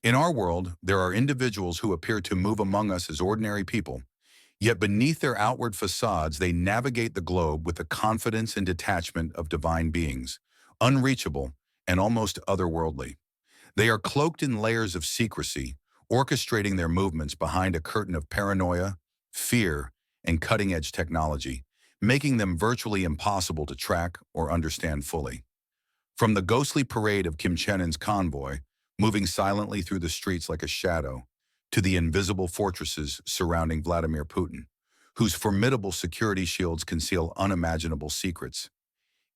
In our world, there are individuals who appear to move among us as ordinary people, yet beneath their outward facades, they navigate the globe with the confidence and detachment of divine beings, unreachable and almost otherworldly. They are cloaked in layers of secrecy, orchestrating their movements behind a curtain of paranoia, fear, and cutting-edge technology, making them virtually impossible to track or understand fully. From the ghostly parade of Kimchenyn's convoy, moving silently through the streets like a shadow, to the invisible fortresses surrounding Vladimir Putin, whose formidable security shields conceal unimaginable secrets.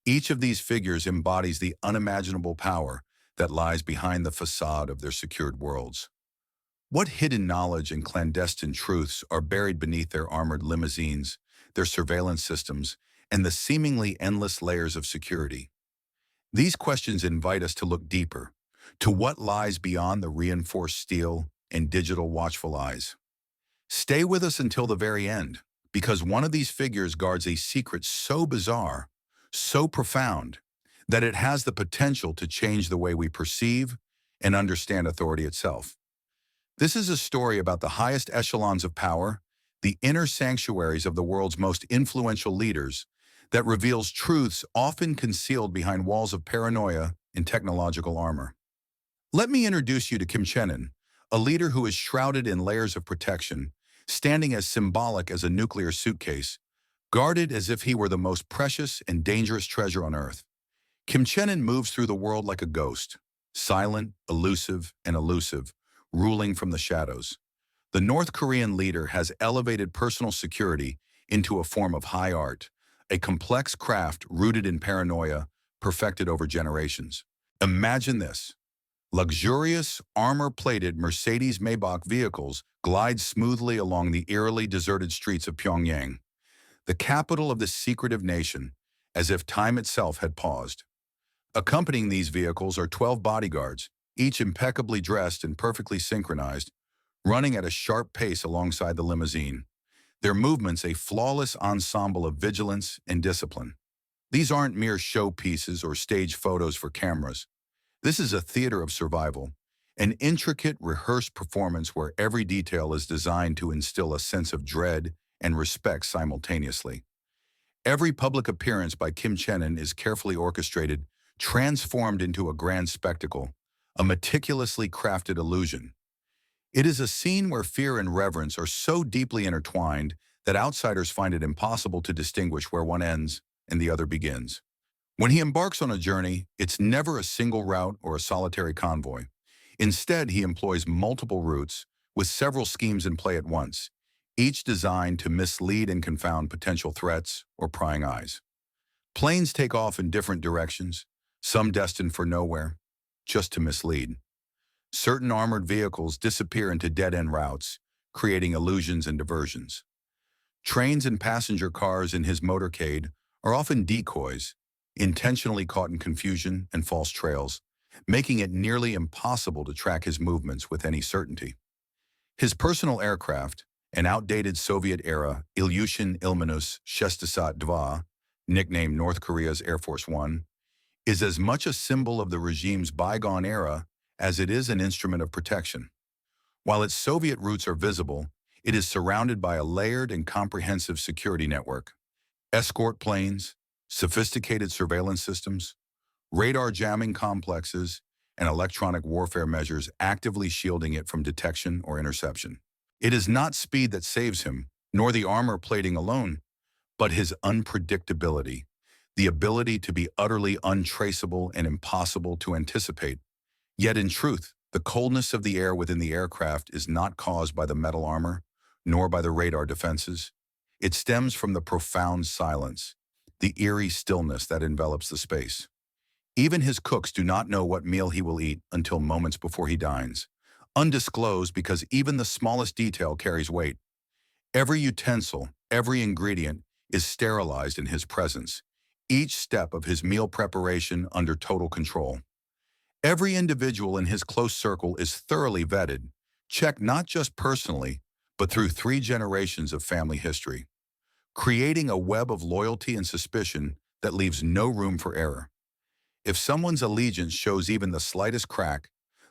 Each of these figures embodies the unimaginable power that lies behind the facade of their secured worlds. What hidden knowledge and clandestine truths are buried beneath their armored limousines, their surveillance systems, and the seemingly endless layers of security? These questions invite us to look deeper, to what lies beyond the reinforced steel and digital watchful eyes. Stay with us until the very end, because one of these figures guards a secret so bizarre, so profound, that it has the potential to change the way we perceive and understand authority itself. This is a story about the highest echelons of power, the inner sanctuaries of the world's most influential leaders, that reveals truths often concealed behind walls of paranoia and technological armor. Let me introduce you to Kimchenyn, a leader who is shrouded in layers of protection, standing as symbolic as a nuclear suitcase, guarded as if he were the most precious and dangerous treasure on Earth. Kimchenyn moves through the world like a ghost, silent, elusive, ruling from the shadows. The North Korean leader has elevated personal security into a form of high art, a complex craft rooted in paranoia, perfected over generations. Imagine this. Luxurious, armor-plated Mercedes-Maybach vehicles glide smoothly along the eerily deserted streets of Pyongyang, the capital of this secretive nation, as if time itself had paused. Accompanying these vehicles are 12 bodyguards, each impeccably dressed and perfectly synchronized, running at a sharp pace alongside the limousine, their movements a flawless ensemble of vigilance and discipline. These aren't mere showpieces or stage photos for cameras. This is a theater of survival, an intricate, rehearsed performance where every detail is designed to instill a sense of dread and respect simultaneously. Every public appearance by Kimchenyn is carefully orchestrated, transformed into a grand spectacle, a meticulously crafted illusion. It is a scene where fear and reverence are so deeply intertwined that outsiders find it impossible to distinguish where one ends and the other begins. When he embarks on a journey, it's never a single route or a solitary convoy. Instead, he employs multiple routes with several schemes in play at once, each designed to mislead and confound potential threats or prying eyes. Planes take off in different directions, some destined for nowhere, just to mislead. Certain armored vehicles disappear into dead-end routes, creating illusions and diversions. Trains and passenger cars in his motorcade are often decoys, intentionally caught in confusion and false trails, making it nearly impossible to track his movements with any certainty. His personal aircraft, an outdated Soviet-era Ilyushin Ilmenus 62, nicknamed North Korea's Air Force One, is as much a symbol of the regime's bygone era as it is an instrument of protection. While its Soviet roots are visible, it is surrounded by a layered and comprehensive security network. Escort planes, sophisticated surveillance systems, radar jamming complexes, and electronic warfare measures actively shielding it from detection or interception. It is not speed that saves him, nor the armor plating alone, but his unpredictability, the ability to be utterly untraceable and impossible to anticipate. Yet in truth, the coldness of the air within the aircraft is not caused by the metal armor, nor by the radar defenses. It stems from the profound silence, the eerie stillness that envelops the space. Even his cooks do not know what meal he will eat until moments before he dines, undisclosed because even the smallest detail carries weight. Every utensil, every ingredient is sterilized in his presence, each step of his meal preparation under total control. Every individual in his close circle is thoroughly vetted, checked not just personally, but through 3 generations of family history, creating a web of loyalty and suspicion that leaves no room for error. If someone's allegiance shows even the slightest crack,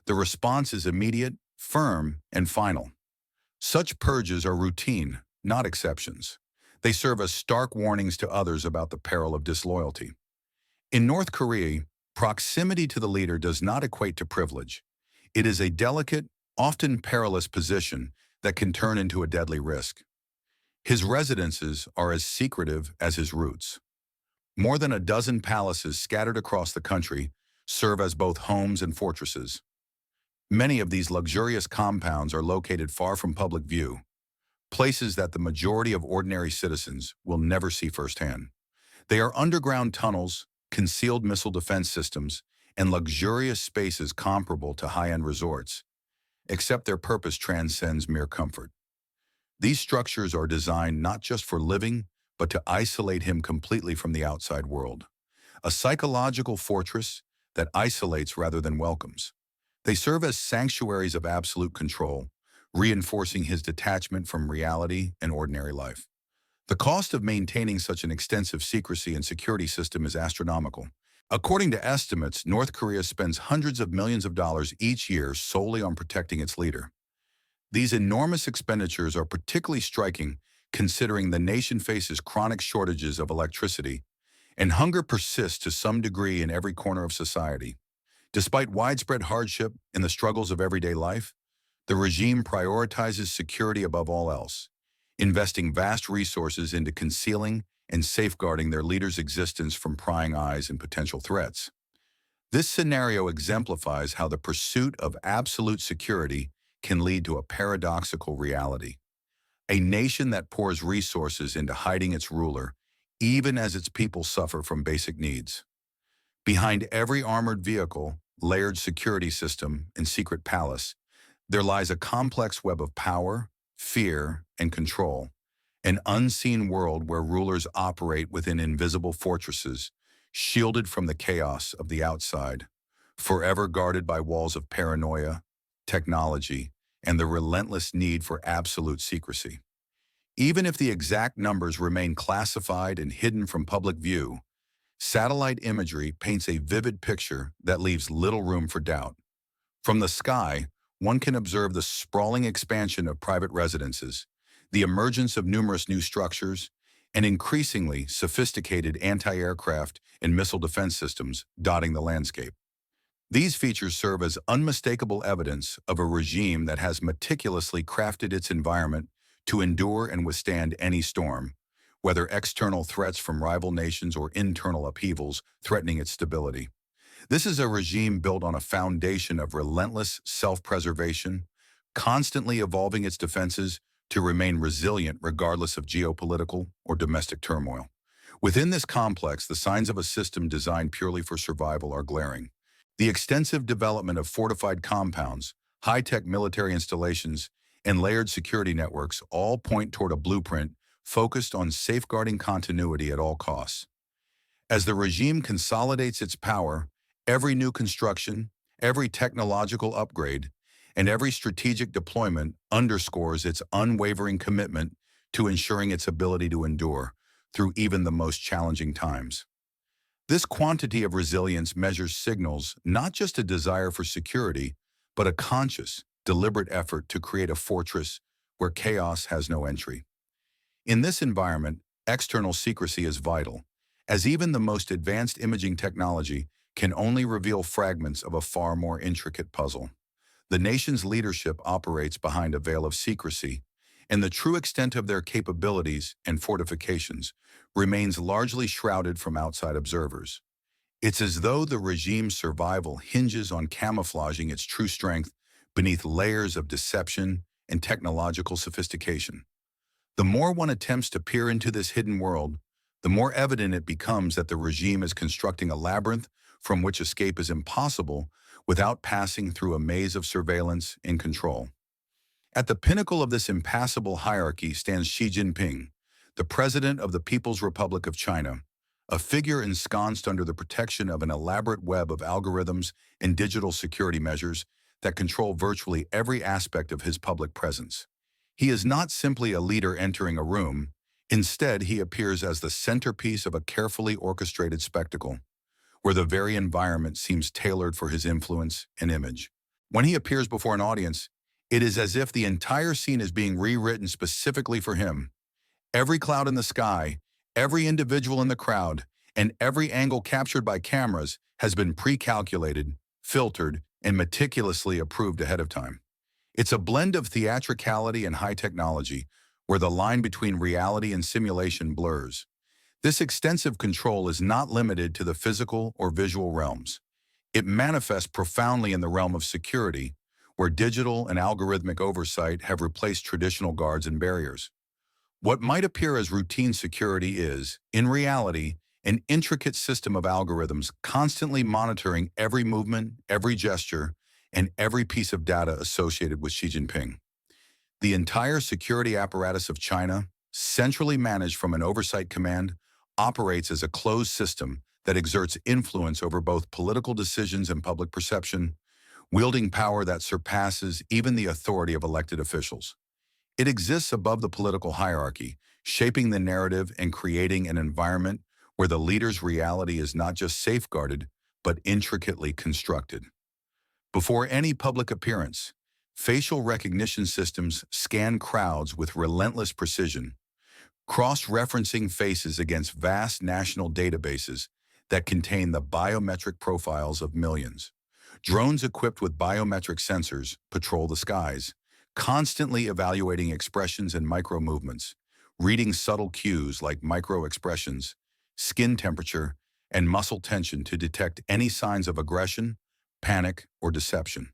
The response is immediate, firm, and final. Such purges are routine, not exceptions. They serve as stark warnings to others about the peril of disloyalty. In North Korea, proximity to the leader does not equate to privilege. It is a delicate, often perilous position that can turn into a deadly risk. His residences are as secretive as his roots. More than a dozen palaces scattered across the country serve as both homes and fortresses. Many of these luxurious compounds are located far from public view, places that the majority of ordinary citizens will never see firsthand. They are underground tunnels, concealed missile defense systems, and luxurious spaces comparable to high-end resorts, except their purpose transcends mere comfort. These structures are designed not just for living, but to isolate him completely from the outside world. A psychological fortress that isolates rather than welcomes. They serve as sanctuaries of absolute control, reinforcing his detachment from reality and ordinary life. The cost of maintaining such an extensive secrecy and security system is astronomical. According to estimates, North Korea spends hundreds of millions of dollars each year solely on protecting its leader. These enormous expenditures are particularly striking considering the nation faces chronic shortages of electricity, and hunger persists to some degree in every corner of society. Despite widespread hardship and the struggles of everyday life, the regime prioritizes security above all else, investing vast resources into concealing and safeguarding their leader's existence from prying eyes and potential threats. This scenario exemplifies how the pursuit of absolute security can lead to a paradoxical reality. A nation that pours resources into hiding its ruler, even as its people suffer from basic needs. Behind every armored vehicle, layered security system, and secret palace, there lies a complex web of power, fear, and control, an unseen world where rulers operate within invisible fortresses, shielded from the chaos of the outside, forever guarded by walls of paranoia, technology, and the relentless need for absolute secrecy. Even if the exact numbers remain classified and hidden from public view, satellite imagery paints a vivid picture that leaves little room for doubt. From the sky, one can observe the sprawling expansion of private residences, the emergence of numerous new structures, and increasingly sophisticated anti-aircraft and missile defense systems dotting the landscape. These features serve as unmistakable evidence of a regime that has meticulously crafted its environment to endure and withstand any storm, whether external threats from rival nations or internal upheavals threatening its stability. This is a regime built on a foundation of relentless self-preservation, constantly evolving its defenses to remain resilient regardless of geopolitical or domestic turmoil. Within this complex, the signs of a system designed purely for survival are glaring. The extensive development of fortified compounds, high-tech military installations, and layered security networks all point toward a blueprint focused on safeguarding continuity at all costs. As the regime consolidates its power, every new construction, every technological upgrade, and every strategic deployment underscores its unwavering commitment to ensuring its ability to endure through even the most challenging times. This quantity of resilience measures signals not just a desire for security, but a conscious, deliberate effort to create a fortress where chaos has no entry. In this environment, external secrecy is vital, as even the most advanced imaging technology can only reveal fragments of a far more intricate puzzle. The nation's leadership operates behind a veil of secrecy, and the true extent of their capabilities and fortifications remains largely shrouded from outside observers. It's as though the regime's survival hinges on camouflaging its true strength beneath layers of deception and technological sophistication. The more one attempts to peer into this hidden world, the more evident it becomes that the regime is constructing a labyrinth from which escape is impossible without passing through a maze of surveillance and control. At the pinnacle of this impassable hierarchy stands Xi Jinping, the president of the People's Republic of China, a figure ensconced under the protection of an elaborate web of algorithms and digital security measures that control virtually every aspect of his public presence. He is not simply a leader entering a room. Instead, he appears as the centerpiece of a carefully orchestrated spectacle, where the very environment seems tailored for his influence and image. When he appears before an audience, it is as if the entire scene is being rewritten specifically for him. Every cloud in the sky, every individual in the crowd, and every angle captured by cameras has been pre-calculated, filtered, and meticulously approved ahead of time. It's a blend of theatricality and high technology, where the line between reality and simulation blurs. This extensive control is not limited to the physical or visual realms. It manifests profoundly in the realm of security, where digital and algorithmic oversight have replaced traditional guards and barriers. What might appear as routine security is, in reality, an intricate system of algorithms constantly monitoring every movement, every gesture, and every piece of data associated with Xi Jinping. The entire security apparatus of China, centrally managed from an oversight command, operates as a closed system that exerts influence over both political decisions and public perception, wielding power that surpasses even the authority of elected officials. It exists above the political hierarchy, shaping the narrative and creating an environment where the leader's reality is not just safeguarded, but intricately constructed. Before any public appearance, facial recognition systems scan crowds with relentless precision, cross-referencing faces against vast national databases that contain the biometric profiles of millions. Drones equipped with biometric sensors patrol the skies, constantly evaluating expressions and micro-movements, reading subtle cues like micro-expressions, skin temperature, and muscle tension to detect any signs of aggression, panic, or deception.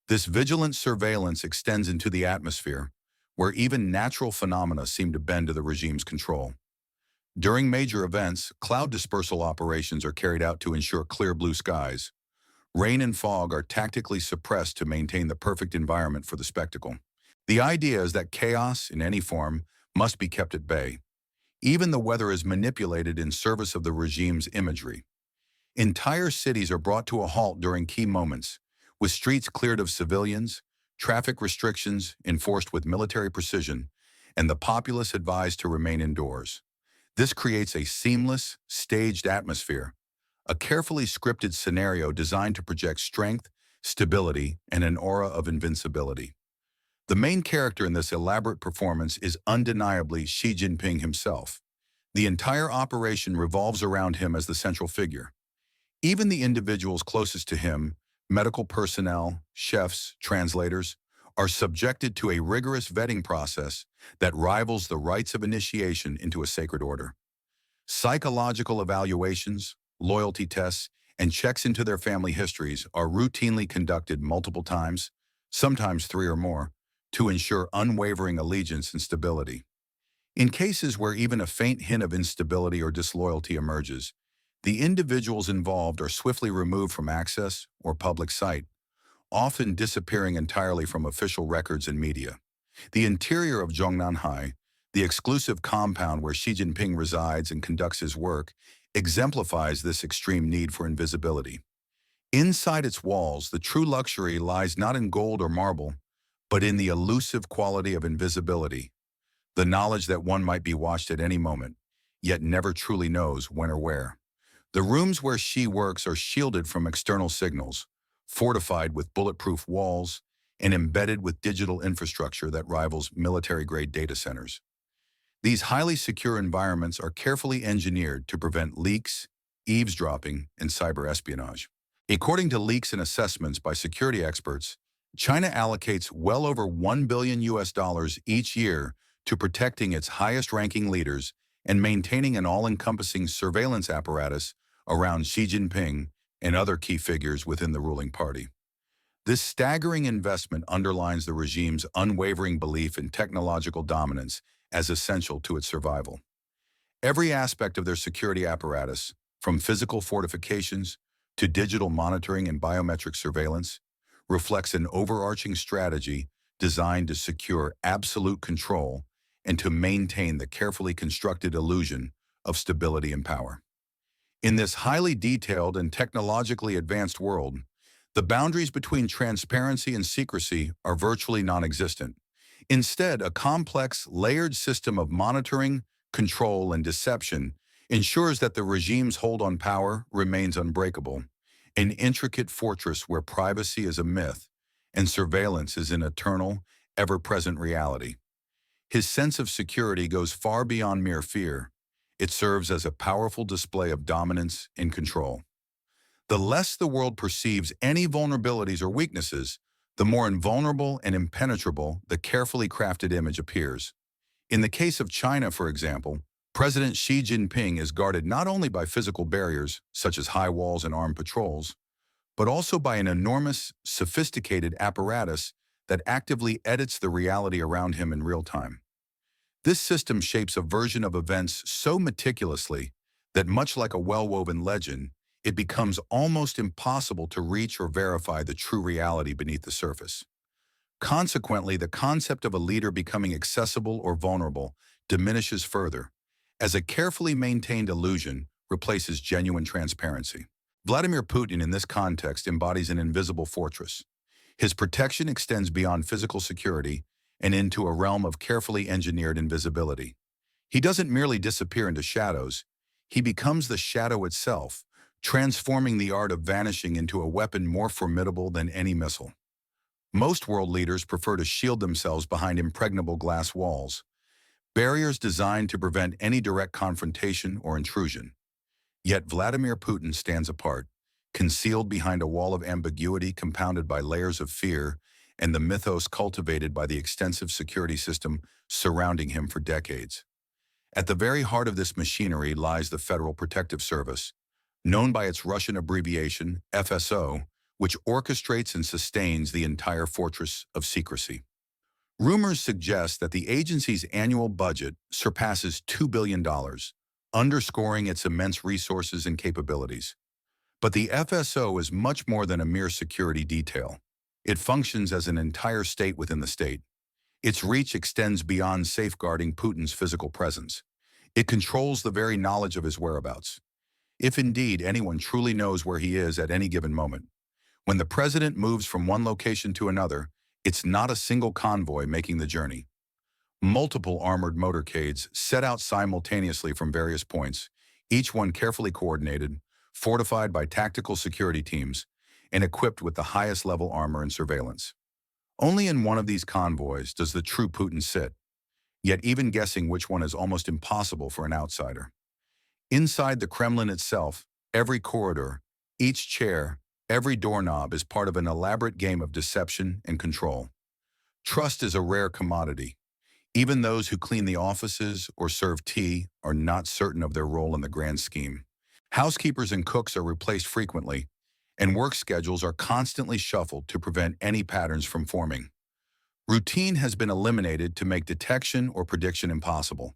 This vigilant surveillance extends into the atmosphere, where even natural phenomena seem to bend to the regime's control. During major events, cloud dispersal operations are carried out to ensure clear blue skies. Rain and fog are tactically suppressed to maintain the perfect environment for the spectacle. The idea is that chaos, in any form, must be kept at bay. Even the weather is manipulated in service of the regime's imagery. Entire cities are brought to a halt during key moments, with streets cleared of civilians, traffic restrictions enforced with military precision, and the populace advised to remain indoors. This creates a seamless, staged atmosphere, a carefully scripted scenario designed to project strength, stability, and an aura of invincibility. The main character in this elaborate performance is undeniably Xi Jinping himself. The entire operation revolves around him as the central figure. Even the individuals closest to him, medical personnel, chefs, translators, are subjected to a rigorous vetting process that rivals the rites of initiation into a sacred order. Psychological evaluations, loyalty tests, and checks into their family histories are routinely conducted multiple times, sometimes 3 or more, to ensure unwavering allegiance and stability. In cases where even a faint hint of instability or disloyalty emerges, the individuals involved are swiftly removed from access or public sight, often disappearing entirely from official records and media. The interior of Zhongnanhai, the exclusive compound where Xi Jinping resides and conducts his work, exemplifies this extreme need for invisibility. Inside its walls, the true luxury lies not in gold or marble, but in the elusive quality of invisibility, the knowledge that one might be watched at any moment, yet never truly knows when or where. The rooms where Xi works are shielded from external signals, fortified with bulletproof walls, and embedded with digital infrastructure that rivals military-grade data centers. These highly secure environments are carefully engineered to prevent leaks, eavesdropping, and cyber espionage. According to leaks and assessments by security experts, China allocates well over $1 billion each year to protecting its highest-ranking leaders and maintaining an all-encompassing surveillance apparatus around Xi Jinping and other key figures within the ruling party. This staggering investment underlines the regime's unwavering belief in technological dominance as essential to its survival. Every aspect of their security apparatus, from physical fortifications to digital monitoring and biometric surveillance, reflects an overarching strategy designed to secure absolute control and to maintain the carefully constructed illusion of stability and power. In this highly detailed and technologically advanced world, the boundaries between transparency and secrecy are virtually non-existent. Instead, a complex, layered system of monitoring, control, and deception ensures that the regime's hold on power remains unbreakable, an intricate fortress where privacy is a myth and surveillance is an eternal, ever-present reality. His sense of security goes far beyond mere fear. It serves as a powerful display of dominance and control. The less the world perceives any vulnerabilities or weaknesses, the more invulnerable and impenetrable the carefully crafted image appears. In the case of China, for example, President Xi Jinping is guarded not only by physical barriers, such as high walls and armed patrols, but also by an enormous, sophisticated apparatus that actively edits the reality around him in real time. This system shapes a version of events so meticulously that, much like a well-woven legend, it becomes almost impossible to reach or verify the true reality beneath the surface. Consequently, the concept of a leader becoming accessible or vulnerable diminishes further, as a carefully maintained illusion replaces genuine transparency. Vladimir Putin, in this context, embodies an invisible fortress. His protection extends beyond physical security and into a realm of carefully engineered invisibility. He doesn't merely disappear into shadows, he becomes the shadow itself, transforming the art of vanishing into a weapon more formidable than any missile. Most world leaders prefer to shield themselves behind impregnable glass walls, barriers designed to prevent any direct confrontation or intrusion. Yet Vladimir Putin stands apart, concealed behind a wall of ambiguity compounded by layers of fear and the mythos cultivated by the extensive security system surrounding him for decades. At the very heart of this machinery lies the Federal Protective Service, known by its Russian abbreviation, FSO, which orchestrates and sustains the entire fortress of secrecy. Rumors suggest that the agency's annual budget surpasses $2 billion, underscoring its immense resources and capabilities. But the FSO is much more than a mere security detail. It functions as an entire state within the state. Its reach extends beyond safeguarding Putin's physical presence. It controls the very knowledge of his whereabouts, if indeed anyone truly knows where he is at any given moment. When the president moves from one location to another, it's not a single convoy making the journey. Multiple armored motorcades set out simultaneously from various points, each one carefully coordinated, fortified by tactical security teams, and equipped with the highest level armor and surveillance. Only in one of these convoys does the true Putin sit, yet even guessing which one is almost impossible for an outsider. Inside the Kremlin itself, every corridor, each chair, every doorknob is part of an elaborate game of deception and control. Trust is a rare commodity. Even those who clean the offices or serve tea are not certain of their role in the grand scheme. Housekeepers and cooks are replaced frequently, and work schedules are constantly shuffled to prevent any patterns from forming. Routine has been eliminated to make detection or prediction impossible.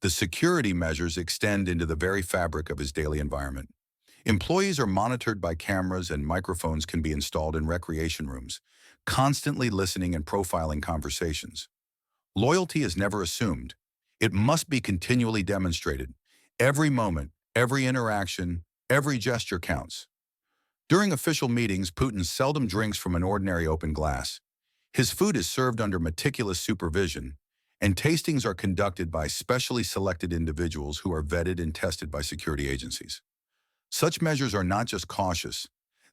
The security measures extend into the very fabric of his daily environment. Employees are monitored by cameras, and microphones can be installed in recreation rooms, constantly listening and profiling conversations. Loyalty is never assumed. It must be continually demonstrated. Every moment, every interaction, every gesture counts. During official meetings, Putin seldom drinks from an ordinary open glass. His food is served under meticulous supervision, and tastings are conducted by specially selected individuals who are vetted and tested by security agencies. Such measures are not just cautious,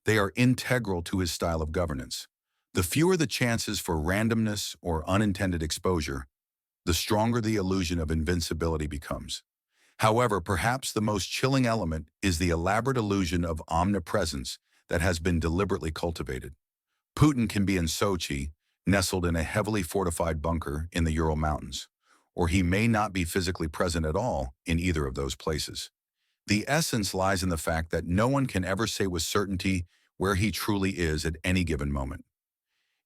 they are integral to his style of governance. The fewer the chances for randomness or unintended exposure, the stronger the illusion of invincibility becomes. However, perhaps the most chilling element is the elaborate illusion of omnipresence that has been deliberately cultivated. Putin can be in Sochi, nestled in a heavily fortified bunker in the Ural Mountains, or he may not be physically present at all in either of those places. The essence lies in the fact that no one can ever say with certainty where he truly is at any given moment.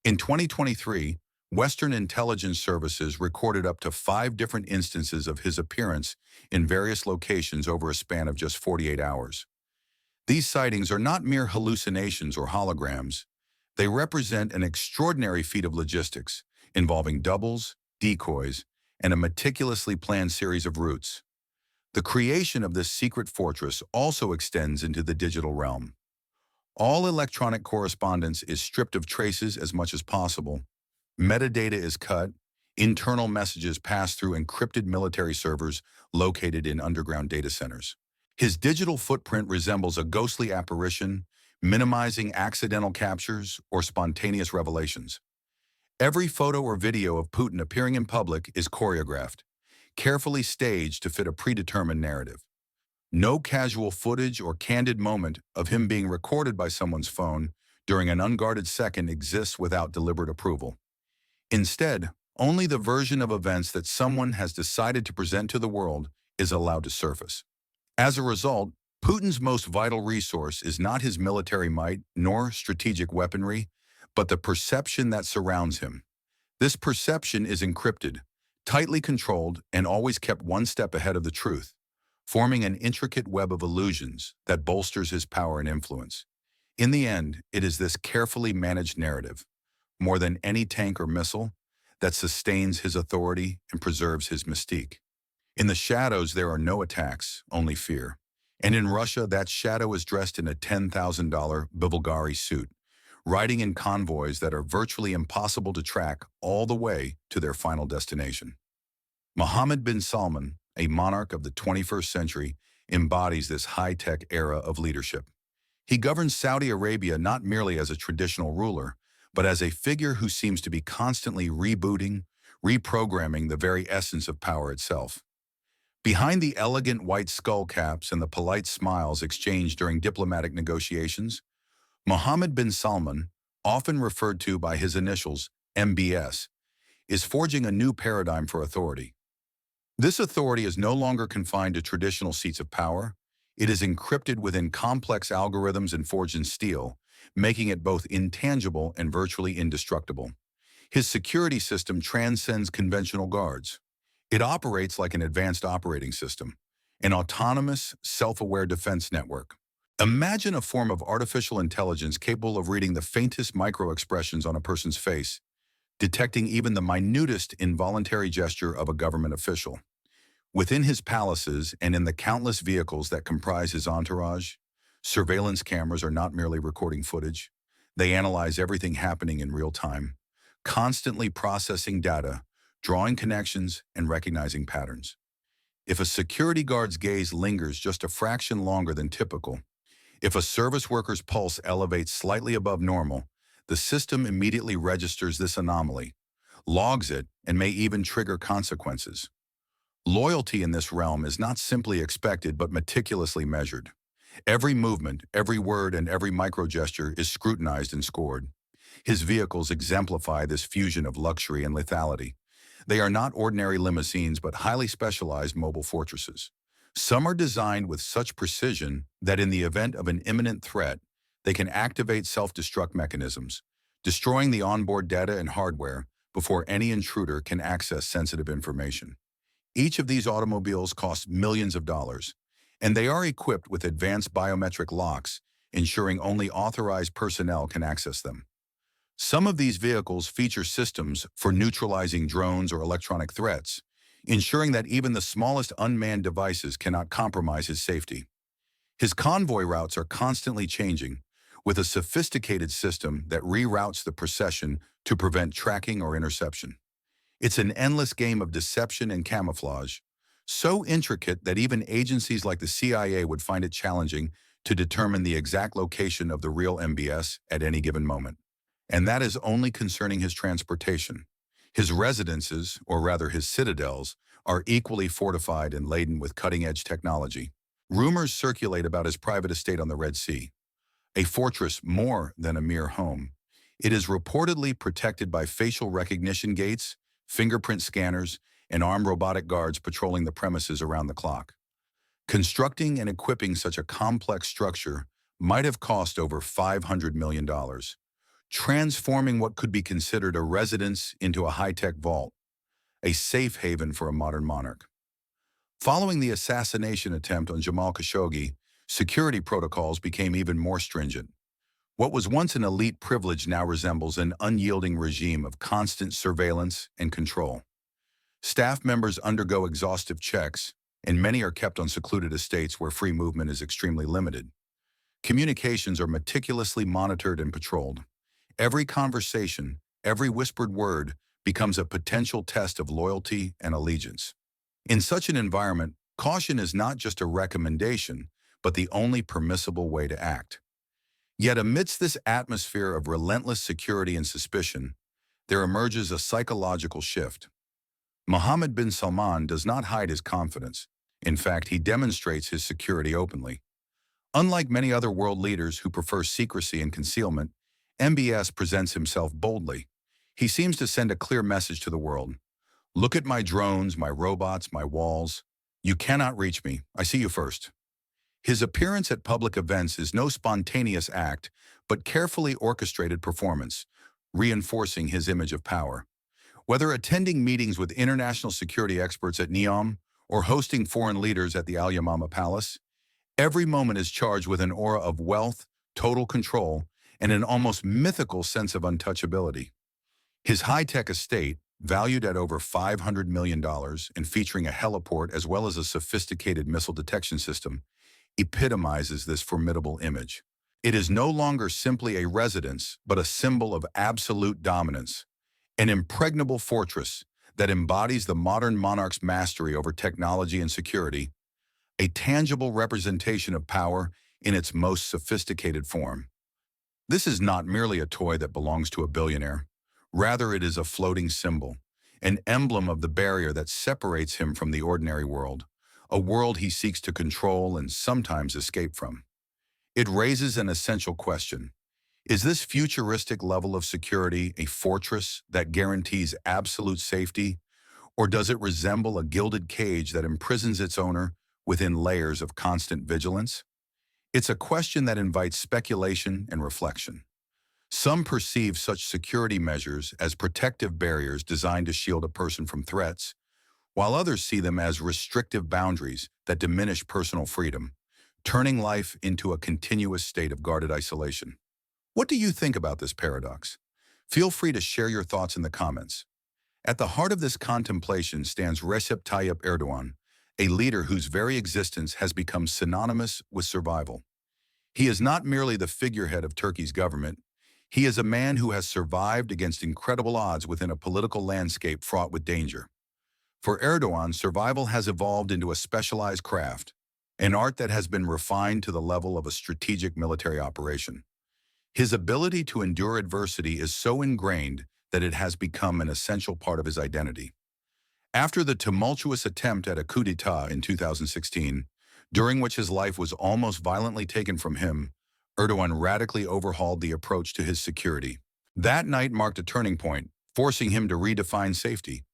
In 2023, Western intelligence services recorded up to 5 different instances of his appearance in various locations over a span of just 48 hours. These sightings are not mere hallucinations or holograms. They represent an extraordinary feat of logistics, involving doubles, decoys, and a meticulously planned series of routes. The creation of this secret fortress also extends into the digital realm. All electronic correspondence is stripped of traces as much as possible. Metadata is cut. Internal messages pass through encrypted military servers located in underground data centers. His digital footprint resembles a ghostly apparition, minimizing accidental captures or spontaneous revelations. Every photo or video of Putin appearing in public is choreographed, carefully staged to fit a predetermined narrative. No casual footage or candid moment of him being recorded by someone's phone during an unguarded second exists without deliberate approval. Instead, only the version of events that someone has decided to present to the world is allowed to surface. As a result, Putin's most vital resource is not his military might nor strategic weaponry, but the perception that surrounds him. This perception is encrypted, tightly controlled, and always kept one step ahead of the truth, forming an intricate web of illusions that bolsters his power and influence. In the end, it is this carefully managed narrative, more than any tank or missile, that sustains his authority and preserves his mystique. In the shadows, there are no attacks, only fear. And in Russia, that shadow is dressed in a $10,000 Bulgari suit, riding in convoys that are virtually impossible to track all the way to their final destination. Mohammed bin Salman, a monarch of the 21st century, embodies this high-tech era of leadership. He governs Saudi Arabia not merely as a traditional ruler, but as a figure who seems to be constantly rebooting, reprogramming the very essence of power itself. Behind the elegant white skull caps and the polite smiles exchanged during diplomatic negotiations, Mohammed bin Salman, often referred to by his initials MBS, is forging a new paradigm for authority. This authority is no longer confined to traditional seats of power. It is encrypted within complex algorithms and forged in steel, making it both intangible and virtually indestructible. His security system transcends conventional guards. It operates like an advanced operating system, an autonomous, self-aware defense network. Imagine a form of artificial intelligence capable of reading the faintest micro-expressions on a person's face, detecting even the minutest involuntary gesture of a government official. Within his palaces and in the countless vehicles that comprise his entourage, surveillance cameras are not merely recording footage. They analyze everything happening in real time, constantly processing data, drawing connections, and recognizing patterns. If a security guard's gaze lingers just a fraction longer than typical, if a service worker's pulse elevates slightly above normal, the system immediately registers this anomaly, logs it, and may even trigger consequences. Loyalty in this realm is not simply expected but meticulously measured. Every movement, every word, and every microgesture is scrutinized and scored. His vehicles exemplify this fusion of luxury and lethality. They are not ordinary limousines but highly specialized mobile fortresses. Some are designed with such precision that in the event of an imminent threat, they can activate self-destruct mechanisms, destroying the onboard data and hardware before any intruder can access sensitive information. Each of these automobiles costs millions of dollars, and they are equipped with advanced biometric locks, ensuring only authorized personnel can access them. Some of these vehicles feature systems for neutralizing drones or electronic threats, ensuring that even the smallest unmanned devices cannot compromise his safety. His convoy routes are constantly changing, with a sophisticated system that reroutes the procession to prevent tracking or interception. It's an endless game of deception and camouflage, so intricate that even agencies like the CIA would find it challenging to determine the exact location of the real MBS at any given moment. And that is only concerning his transportation. His residences, or rather his citadels, are equally fortified and laden with cutting-edge technology. Rumors circulate about his private estate on the Red Sea, a fortress more than a mere home. It is reportedly protected by facial recognition gates, fingerprint scanners, and armed robotic guards patrolling the premises around the clock. Constructing and equipping such a complex structure might have cost over $500 million, transforming what could be considered a residence into a high-tech vault, a safe haven for a modern monarch. Following the assassination attempt on Jamal Khashoggi, security protocols became even more stringent. What was once an elite privilege now resembles an unyielding regime of constant surveillance and control. Staff members undergo exhaustive checks, and many are kept on secluded estates where free movement is extremely limited. Communications are meticulously monitored and patrolled. Every conversation, every whispered word becomes a potential test of loyalty and allegiance. In such an environment, caution is not just a recommendation, but the only permissible way to act. Yet amidst this atmosphere of relentless security and suspicion, there emerges a psychological shift. Mohammed bin Salman does not hide his confidence. In fact, he demonstrates his security openly. Unlike many other world leaders who prefer secrecy and concealment, MBS presents himself boldly. He seems to send a clear message to the world. Look at my drones, my robots, my walls. You cannot reach me. I see you first. His appearance at public events is no spontaneous act, but carefully orchestrated performance, reinforcing his image of power. Whether attending meetings with international security experts at NEOM or hosting foreign leaders at the Al Yamama Palace, every moment is charged with an aura of wealth, total control, and an almost mythical sense of untouchability. His high-tech estate, valued at over $500 million and featuring a heliport as well as a sophisticated missile detection system, epitomizes this formidable image. It is no longer simply a residence, but a symbol of absolute dominance, an impregnable fortress that embodies the modern monarch's mastery over technology and security, a tangible representation of power in its most sophisticated form. This is not merely a toy that belongs to a billionaire. Rather, it is a floating symbol, an emblem of the barrier that separates him from the ordinary world, a world he seeks to control and sometimes escape from. It raises an essential question. Is this futuristic level of security a fortress that guarantees absolute safety, or does it resemble a gilded cage that imprisons its owner within layers of constant vigilance? It's a question that invites speculation and reflection. Some perceive such security measures as protective barriers designed to shield a person from threats, while others see them as restrictive boundaries that diminish personal freedom, turning life into a continuous state of guarded isolation. What do you think about this paradox? Feel free to share your thoughts in the comments. At the heart of this contemplation stands Recep Tayyip Erdogan, a leader whose very existence has become synonymous with survival. He is not merely the figurehead of Turkey's government. He is a man who has survived against incredible odds within a political landscape fraught with danger. For Erdogan, survival has evolved into a specialized craft, an art that has been refined to the level of a strategic military operation. His ability to endure adversity is so ingrained that it has become an essential part of his identity. After the tumultuous attempt at a coup d'etat in 2016, during which his life was almost violently taken from him, Erdogan radically overhauled the approach to his security. That night marked a turning point, forcing him to redefine safety.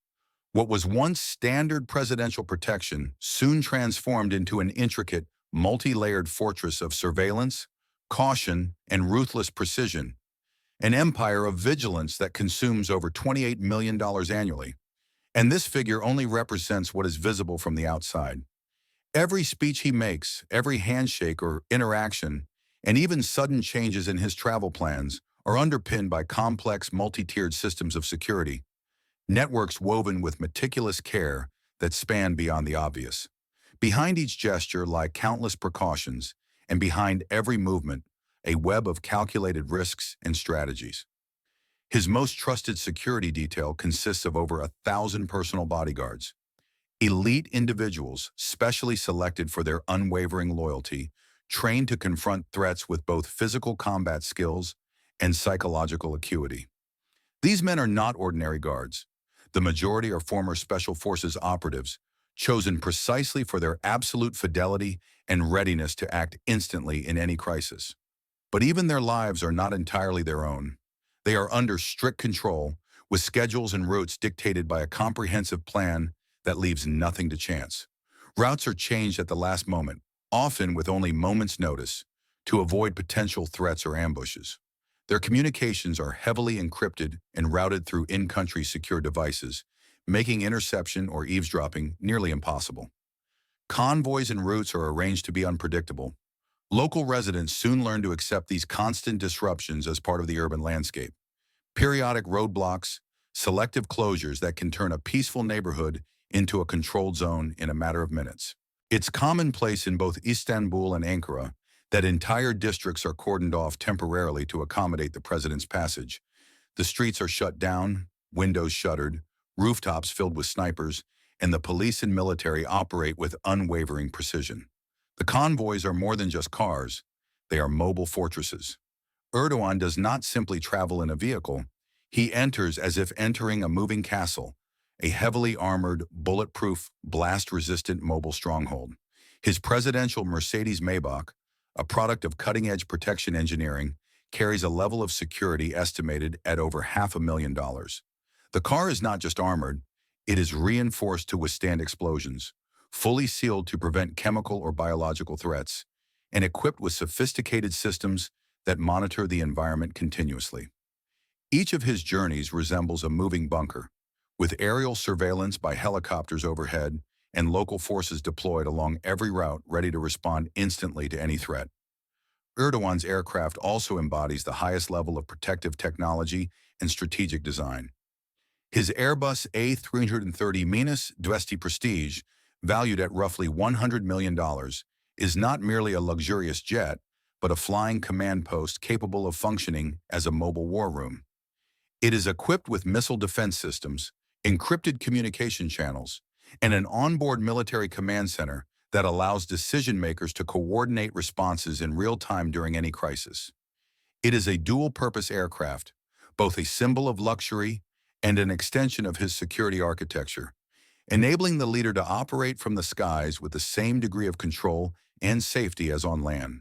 What was once standard presidential protection soon transformed into an intricate, multi-layered fortress of surveillance, caution, and ruthless precision, an empire of vigilance that consumes over $28 million annually. And this figure only represents what is visible from the outside. Every speech he makes, every handshake or interaction, and even sudden changes in his travel plans are underpinned by complex, multi-tiered systems of security, networks woven with meticulous care that span beyond the obvious. Behind each gesture lie countless precautions, and behind every movement, a web of calculated risks and strategies. His most trusted security detail consists of over 1,000 personal bodyguards, elite individuals specially selected for their unwavering loyalty, trained to confront threats with both physical combat skills and psychological acuity. These men are not ordinary guards. The majority are former Special Forces operatives, chosen precisely for their absolute fidelity and readiness to act instantly in any crisis. But even their lives are not entirely their own. They are under strict control, with schedules and routes dictated by a comprehensive plan that leaves nothing to chance. Routes are changed at the last moment, often with only moments' notice, to avoid potential threats or ambushes. Their communications are heavily encrypted and routed through in-country secure devices, making interception or eavesdropping nearly impossible. Convoys and routes are arranged to be unpredictable. Local residents soon learn to accept these constant disruptions as part of the urban landscape. Periodic roadblocks, selective closures that can turn a peaceful neighborhood into a controlled zone in a matter of minutes. It's commonplace in both Istanbul and Ankara that entire districts are cordoned off temporarily to accommodate the president's passage. The streets are shut down, windows shuttered, rooftops filled with snipers, and the police and military operate with unwavering precision. The convoys are more than just cars. They are mobile fortresses. Erdogan does not simply travel in a vehicle. He enters as if entering a moving castle, a heavily armored, bulletproof, blast-resistant mobile stronghold. His presidential Mercedes Maybach, a product of cutting-edge protection engineering, carries a level of security estimated at over $500,000. The car is not just armored, it is reinforced to withstand explosions, fully sealed to prevent chemical or biological threats, and equipped with sophisticated systems that monitor the environment continuously. Each of his journeys resembles a moving bunker, with aerial surveillance by helicopters overhead and local forces deployed along every route ready to respond instantly to any threat. Erdogan's aircraft also embodies the highest level of protective technology and strategic design. His Airbus A330-200 Prestige, valued at roughly $100 million, is not merely a luxurious jet, but a flying command post capable of functioning as a mobile war room. It is equipped with missile defense systems, encrypted communication channels, and an onboard military command center that allows decision-makers to coordinate responses in real time during any crisis. It is a dual-purpose aircraft, both a symbol of luxury and an extension of his security architecture, enabling the leader to operate from the skies with the same degree of control and safety as on land.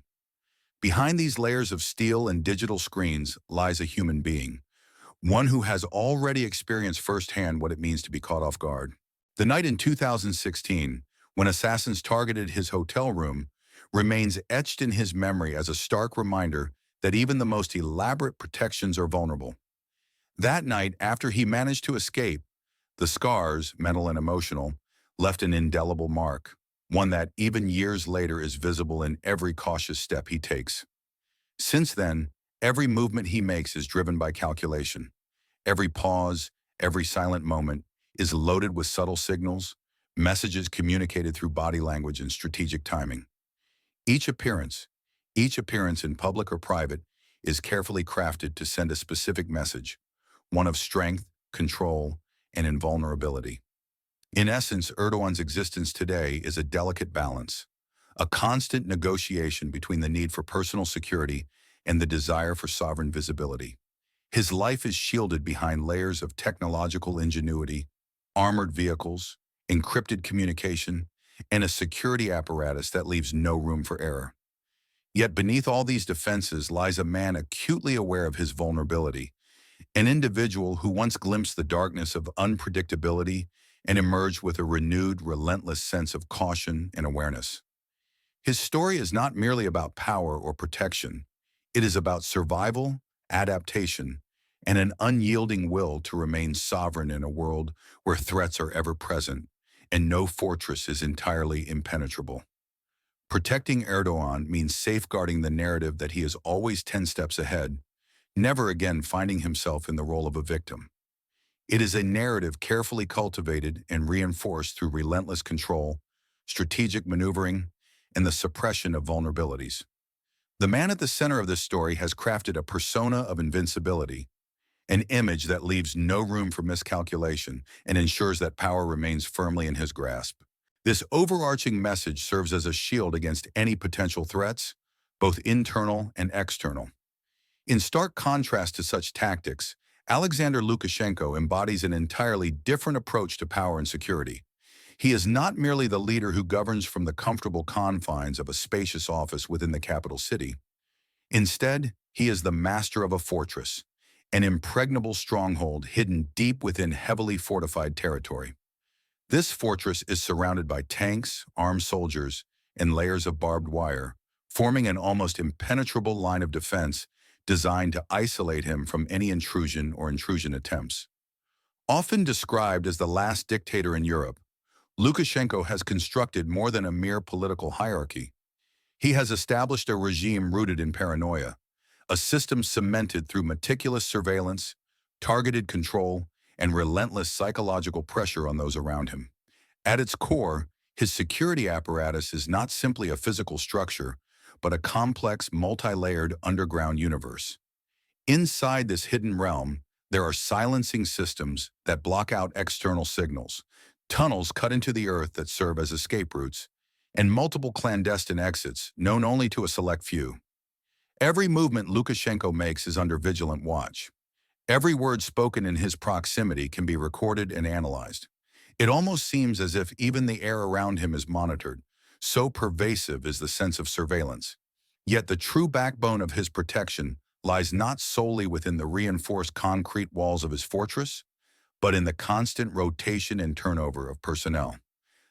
Behind these layers of steel and digital screens lies a human being, one who has already experienced firsthand what it means to be caught off guard. The night in 2016, when assassins targeted his hotel room, remains etched in his memory as a stark reminder that even the most elaborate protections are vulnerable. That night, after he managed to escape, the scars, mental and emotional, left an indelible mark, one that even years later is visible in every cautious step he takes. Since then, every movement he makes is driven by calculation. Every pause, every silent moment is loaded with subtle signals, messages communicated through body language and strategic timing. Each appearance in public or private, is carefully crafted to send a specific message, one of strength, control, and invulnerability. In essence, Erdogan's existence today is a delicate balance, a constant negotiation between the need for personal security and the desire for sovereign visibility. His life is shielded behind layers of technological ingenuity, armored vehicles, encrypted communication, and a security apparatus that leaves no room for error. Yet beneath all these defenses lies a man acutely aware of his vulnerability, an individual who once glimpsed the darkness of unpredictability and emerged with a renewed, relentless sense of caution and awareness. His story is not merely about power or protection. It is about survival, adaptation, and an unyielding will to remain sovereign in a world where threats are ever present and no fortress is entirely impenetrable. Protecting Erdogan means safeguarding the narrative that he is always 10 steps ahead, never again finding himself in the role of a victim. It is a narrative carefully cultivated and reinforced through relentless control, strategic maneuvering, and the suppression of vulnerabilities. The man at the center of this story has crafted a persona of invincibility, an image that leaves no room for miscalculation and ensures that power remains firmly in his grasp. This overarching message serves as a shield against any potential threats, both internal and external. In stark contrast to such tactics, Alexander Lukashenko embodies an entirely different approach to power and security. He is not merely the leader who governs from the comfortable confines of a spacious office within the capital city. Instead, he is the master of a fortress, an impregnable stronghold hidden deep within heavily fortified territory. This fortress is surrounded by tanks, armed soldiers, and layers of barbed wire, forming an almost impenetrable line of defense designed to isolate him from any intrusion or intrusion attempts. Often described as the last dictator in Europe, Lukashenko has constructed more than a mere political hierarchy. He has established a regime rooted in paranoia, a system cemented through meticulous surveillance, targeted control, and relentless psychological pressure on those around him. At its core, his security apparatus is not simply a physical structure, but a complex, multi-layered underground universe. Inside this hidden realm, there are silencing systems that block out external signals, tunnels cut into the earth that serve as escape routes, and multiple clandestine exits known only to a select few. Every movement Lukashenko makes is under vigilant watch. Every word spoken in his proximity can be recorded and analyzed. It almost seems as if even the air around him is monitored, so pervasive is the sense of surveillance. Yet the true backbone of his protection lies not solely within the reinforced concrete walls of his fortress, but in the constant rotation and turnover of personnel.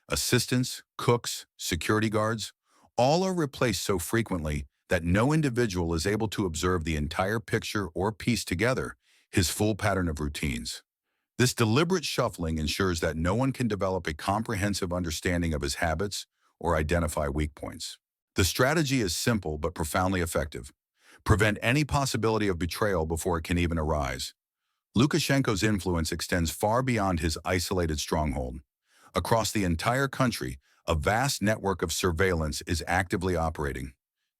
Assistants, cooks, security guards, all are replaced so frequently that no individual is able to observe the entire picture or piece together his full pattern of routines. This deliberate shuffling ensures that no one can develop a comprehensive understanding of his habits or identify weak points. The strategy is simple but profoundly effective. Prevent any possibility of betrayal before it can even arise. Lukashenko's influence extends far beyond his isolated stronghold. Across the entire country, a vast network of surveillance is actively operating.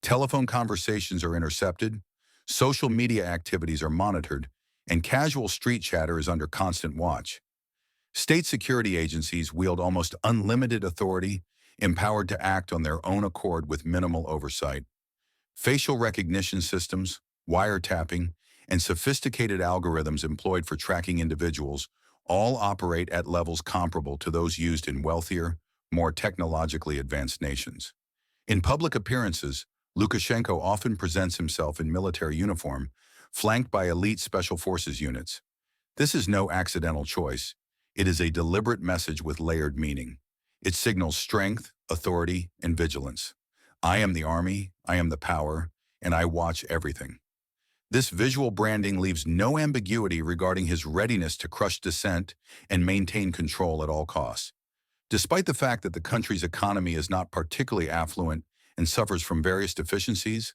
Telephone conversations are intercepted, social media activities are monitored, and casual street chatter is under constant watch. State security agencies wield almost unlimited authority, empowered to act on their own accord with minimal oversight. Facial recognition systems, wiretapping, and sophisticated algorithms employed for tracking individuals all operate at levels comparable to those used in wealthier, more technologically advanced nations. In public appearances, Lukashenko often presents himself in military uniform, flanked by elite special forces units. This is no accidental choice. It is a deliberate message with layered meaning. It signals strength, authority, and vigilance. I am the army, I am the power, and I watch everything. This visual branding leaves no ambiguity regarding his readiness to crush dissent and maintain control at all costs. Despite the fact that the country's economy is not particularly affluent and suffers from various deficiencies,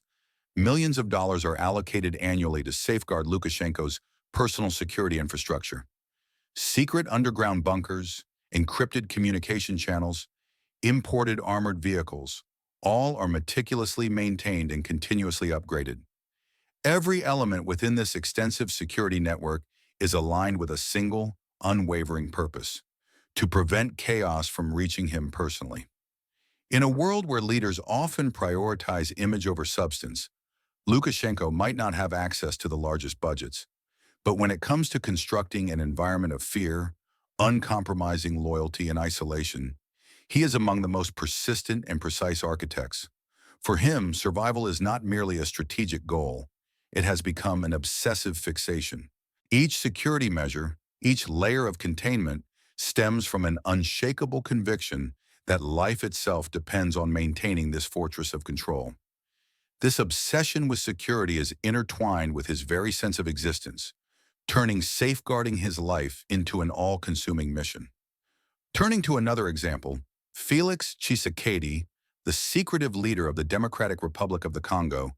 millions of dollars are allocated annually to safeguard Lukashenko's personal security infrastructure. Secret underground bunkers, encrypted communication channels, imported armored vehicles, all are meticulously maintained and continuously upgraded. Every element within this extensive security network is aligned with a single, unwavering purpose: to prevent chaos from reaching him personally. In a world where leaders often prioritize image over substance, Lukashenko might not have access to the largest budgets. But when it comes to constructing an environment of fear, uncompromising loyalty, and isolation, he is among the most persistent and precise architects. For him, survival is not merely a strategic goal. It has become an obsessive fixation. Each security measure, each layer of containment, stems from an unshakable conviction that life itself depends on maintaining this fortress of control. This obsession with security is intertwined with his very sense of existence, turning safeguarding his life into an all-consuming mission. Turning to another example, Felix Tshisekedi, the secretive leader of the Democratic Republic of the Congo,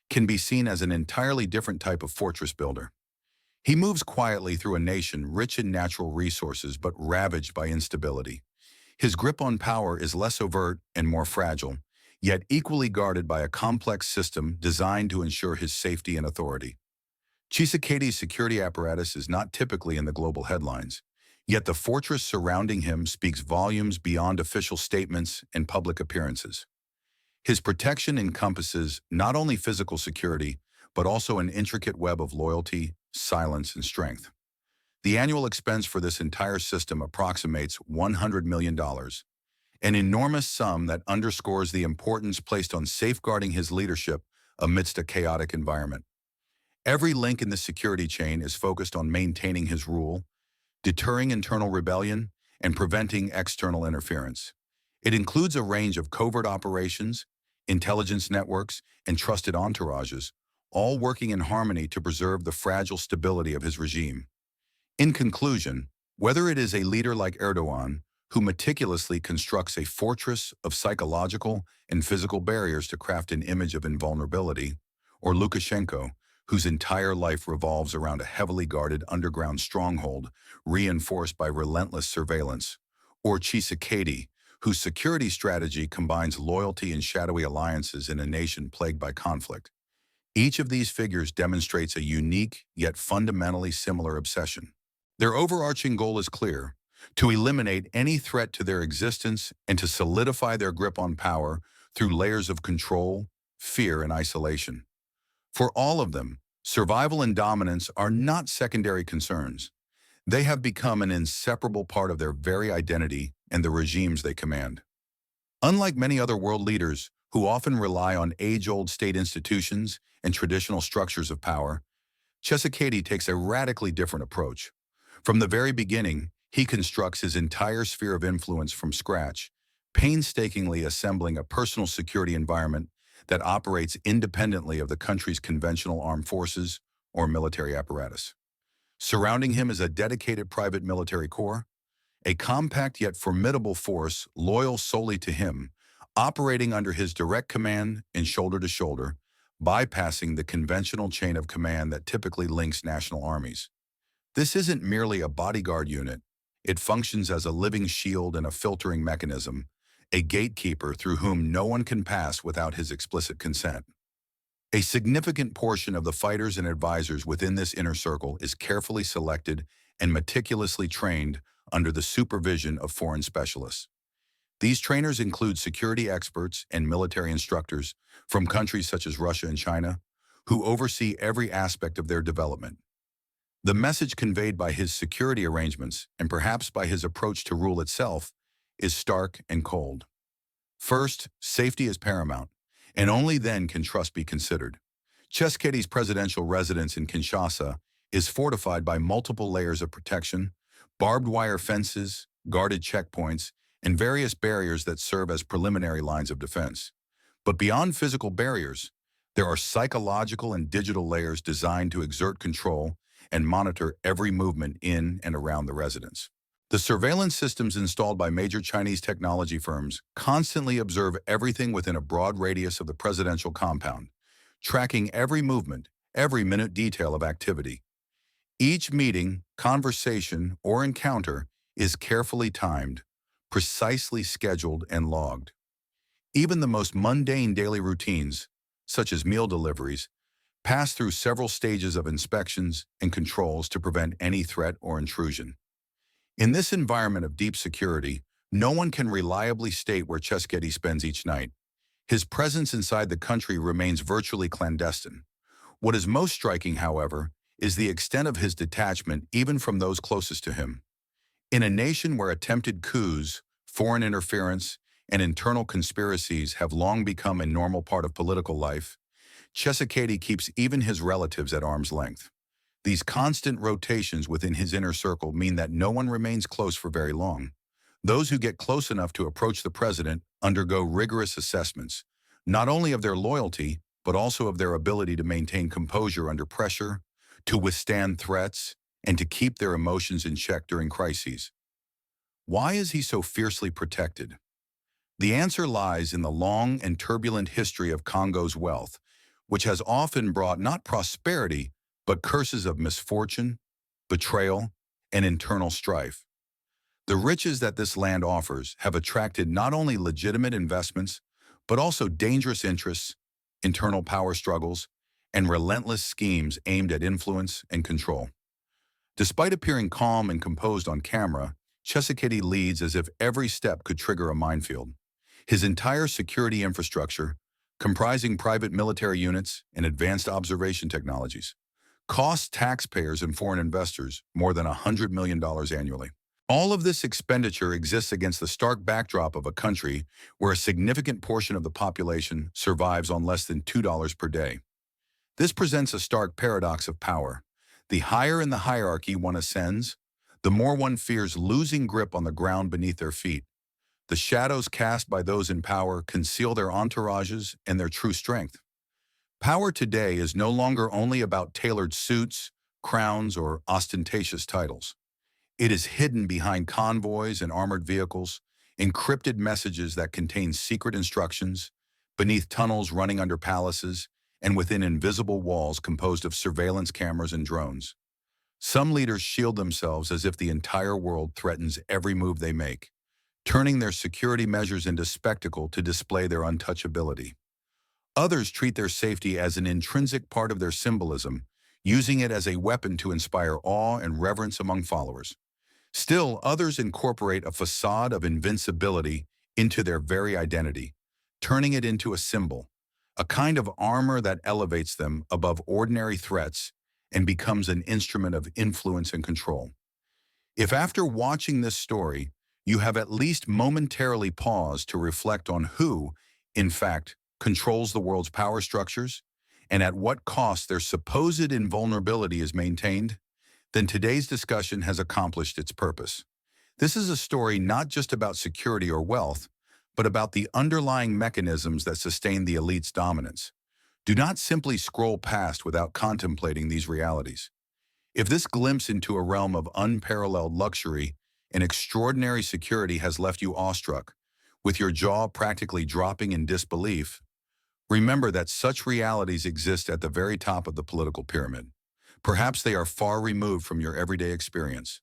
can be seen as an entirely different type of fortress builder. He moves quietly through a nation rich in natural resources but ravaged by instability. His grip on power is less overt and more fragile, yet equally guarded by a complex system designed to ensure his safety and authority. Tshisekedi's security apparatus is not typically in the global headlines, yet the fortress surrounding him speaks volumes beyond official statements and public appearances. His protection encompasses not only physical security, but also an intricate web of loyalty, silence, and strength. The annual expense for this entire system approximates $100 million, an enormous sum that underscores the importance placed on safeguarding his leadership amidst a chaotic environment. Every link in the security chain is focused on maintaining his rule, deterring internal rebellion, and preventing external interference. It includes a range of covert operations, intelligence networks, and trusted entourages, all working in harmony to preserve the fragile stability of his regime. In conclusion, whether it is a leader like Erdogan, who meticulously constructs a fortress of psychological and physical barriers to craft an image of invulnerability, or Lukashenko, whose entire life revolves around a heavily guarded underground stronghold reinforced by relentless surveillance, or Tshisekedi, whose security strategy combines loyalty and shadowy alliances in a nation plagued by conflict. Each of these figures demonstrates a unique yet fundamentally similar obsession. Their overarching goal is clear: to eliminate any threat to their existence and to solidify their grip on power through layers of control, fear, and isolation. For all of them, survival and dominance are not secondary concerns. They have become an inseparable part of their very identity and the regimes they command. Unlike many other world leaders who often rely on age-old state institutions and traditional structures of power, Tshisekedi takes a radically different approach. From the very beginning, he constructs his entire sphere of influence from scratch, painstakingly assembling a personal security environment that operates independently of the country's conventional armed forces or military apparatus. Surrounding him is a dedicated private military corps, a compact yet formidable force loyal solely to him, operating under his direct command and shoulder to shoulder, bypassing the conventional chain of command that typically links national armies. This isn't merely a bodyguard unit. It functions as a living shield and a filtering mechanism, a gatekeeper through whom no one can pass without his explicit consent. A significant portion of the fighters and advisors within this inner circle is carefully selected and meticulously trained under the supervision of foreign specialists. These trainers include security experts and military instructors from countries such as Russia and China, who oversee every aspect of their development. The message conveyed by his security arrangements, and perhaps by his approach to rule itself, is stark and cold. First, safety is paramount, and only then can trust be considered. Tshisekedi's presidential residence in Kinshasa is fortified by multiple layers of protection, barbed wire fences, guarded checkpoints, and various barriers that serve as preliminary lines of defense. But beyond physical barriers, there are psychological and digital layers designed to exert control and monitor every movement in and around the residence. The surveillance systems installed by major Chinese technology firms constantly observe everything within a broad radius of the presidential compound, tracking every movement, every minute detail of activity. Each meeting, conversation, or encounter is carefully timed, precisely scheduled and logged. Even the most mundane daily routines, such as meal deliveries, pass through several stages of inspections and controls to prevent any threat or intrusion. In this environment of deep security, no one can reliably state where Tshisekedi spends each night. His presence inside the country remains virtually clandestine. What is most striking, however, is the extent of his detachment even from those closest to him. In a nation where attempted coups, foreign interference, and internal conspiracies have long become a normal part of political life, Tshisekedi keeps even his relatives at arm's length. These constant rotations within his inner circle mean that no one remains close for very long. Those who get close enough to approach the president undergo rigorous assessments, not only of their loyalty, but also of their ability to maintain composure under pressure, to withstand threats, and to keep their emotions in check during crises. Why is he so fiercely protected? The answer lies in the long and turbulent history of Congo's wealth, which has often brought not prosperity, but curses of misfortune, betrayal, and internal strife. The riches that this land offers have attracted not only legitimate investments, but also dangerous interests, internal power struggles, and relentless schemes aimed at influence and control. Despite appearing calm and composed on camera, Tshisekedi leads as if every step could trigger a minefield. His entire security infrastructure, comprising private military units and advanced observation technologies, costs taxpayers and foreign investors more than $100 million annually. All of this expenditure exists against the stark backdrop of a country where a significant portion of the population survives on less than $2 per day. This presents a stark paradox of power. The higher in the hierarchy one ascends, the more one fears losing grip on the ground beneath their feet. The shadows cast by those in power conceal their entourages and their true strength. Power today is no longer only about tailored suits, crowns, or ostentatious titles. It is hidden behind convoys and armored vehicles, encrypted messages that contain secret instructions, beneath tunnels running under palaces, and within invisible walls composed of surveillance cameras and drones. Some leaders shield themselves as if the entire world threatens every move they make, turning their security measures into spectacle to display their untouchability. Others treat their safety as an intrinsic part of their symbolism, using it as a weapon to inspire awe and reverence among followers. Still, others incorporate a facade of invincibility into their very identity, turning it into a symbol, a kind of armor that elevates them above ordinary threats and becomes an instrument of influence and control. If after watching this story, you have at least momentarily paused to reflect on who, in fact, controls the world's power structures and at what cost their supposed invulnerability is maintained, then today's discussion has accomplished its purpose. This is a story not just about security or wealth, but about the underlying mechanisms that sustain the elite's dominance. Do not simply scroll past without contemplating these realities. If this glimpse into a realm of unparalleled luxury and extraordinary security has left you awestruck, with your jaw practically dropping in disbelief, remember that such realities exist at the very top of the political pyramid. Perhaps they are far removed from your everyday experience,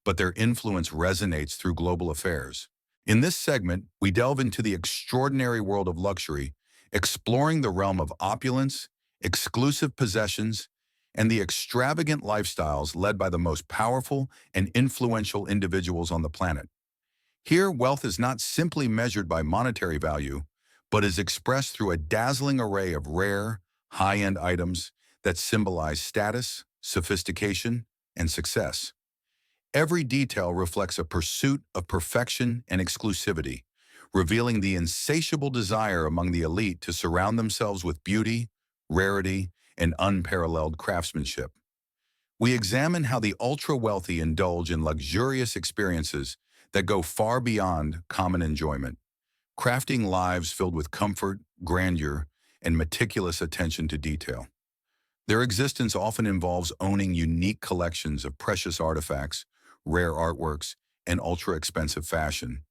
but their influence resonates through global affairs. In this segment, we delve into the extraordinary world of luxury, exploring the realm of opulence, exclusive possessions, and the extravagant lifestyles led by the most powerful and influential individuals on the planet. Here, wealth is not simply measured by monetary value, but is expressed through a dazzling array of rare, high-end items that symbolize status, sophistication, and success. Every detail reflects a pursuit of perfection and exclusivity, revealing the insatiable desire among the elite to surround themselves with beauty, rarity, and unparalleled craftsmanship. We examine how the ultra-wealthy indulge in luxurious experiences that go far beyond common enjoyment, crafting lives filled with comfort, grandeur, and meticulous attention to detail. Their existence often involves owning unique collections of precious artifacts, rare artworks, and ultra-expensive fashion,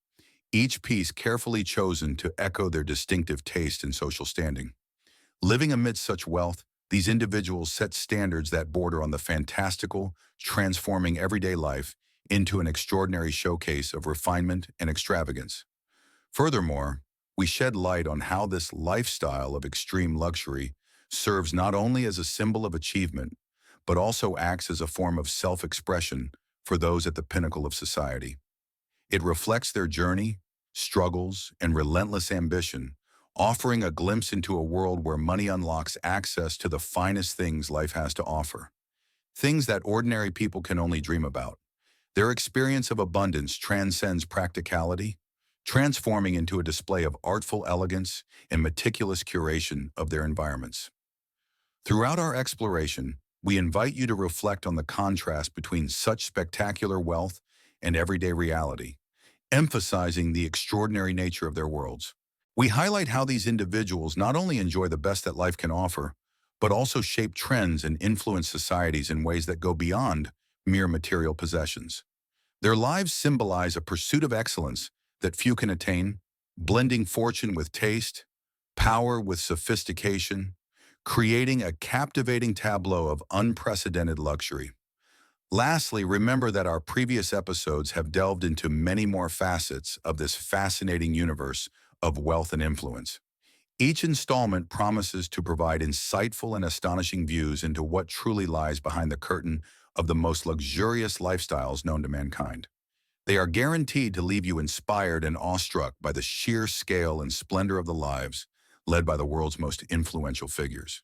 each piece carefully chosen to echo their distinctive taste and social standing. Living amidst such wealth, these individuals set standards that border on the fantastical, transforming everyday life into an extraordinary showcase of refinement and extravagance. Furthermore, we shed light on how this lifestyle of extreme luxury serves not only as a symbol of achievement, but also acts as a form of self-expression for those at the pinnacle of society. It reflects their journey, struggles, and relentless ambition, offering a glimpse into a world where money unlocks access to the finest things life has to offer, things that ordinary people can only dream about. Their experience of abundance transcends practicality, transforming into a display of artful elegance and meticulous curation of their environments. Throughout our exploration, we invite you to reflect on the contrast between such spectacular wealth and everyday reality, emphasizing the extraordinary nature of their worlds. We highlight how these individuals not only enjoy the best that life can offer, but also shape trends and influence societies in ways that go beyond mere material possessions. Their lives symbolize a pursuit of excellence that few can attain, blending fortune with taste, power with sophistication, creating a captivating tableau of unprecedented luxury. Lastly, remember that our previous episodes have delved into many more facets of this fascinating universe of wealth and influence. Each installment promises to provide insightful and astonishing views into what truly lies behind the curtain of the most luxurious lifestyles known to mankind. They are guaranteed to leave you inspired and awestruck by the sheer scale and splendor of the lives led by the world's most influential figures.